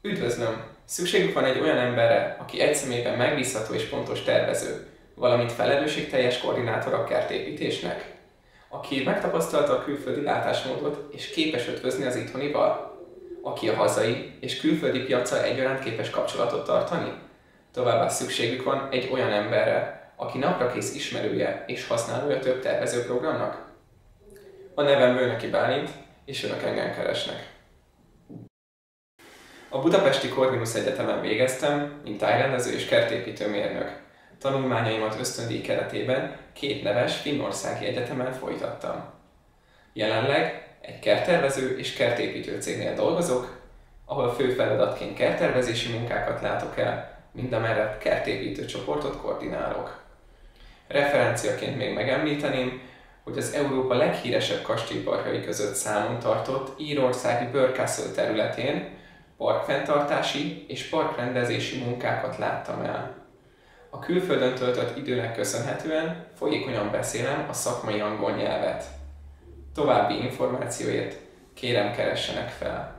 Üdvözlöm! Szükségük van egy olyan emberre, aki egy személyben megbízható és pontos tervező, valamint felelősségteljes koordinátor a kertépítésnek, aki megtapasztalta a külföldi látásmódot és képes ötvözni az itthonival, aki a hazai és külföldi piaccal egyaránt képes kapcsolatot tartani. Továbbá szükségük van egy olyan emberre, aki naprakész ismerője és használója több tervezőprogramnak. A nevem Bőnöki Bálint, és önök engem keresnek. A Budapesti Corvinus Egyetemen végeztem, mint tájrendező és kertépítő mérnök. Tanulmányaimat ösztöndíj keretében két neves finnországi egyetemen folytattam. Jelenleg egy kerttervező és kertépítő cégnél dolgozok, ahol fő feladatként kerttervezési munkákat látok el, mindamellett kertépítő csoportot koordinálok. Referenciaként még megemlíteném, hogy az Európa leghíresebb kastélyparkjai között számon tartott írországi Burgkastel területén parkfenntartási és parkrendezési munkákat láttam el. A külföldön töltött időnek köszönhetően folyékonyan beszélem a szakmai angol nyelvet. További információért kérem keressenek fel!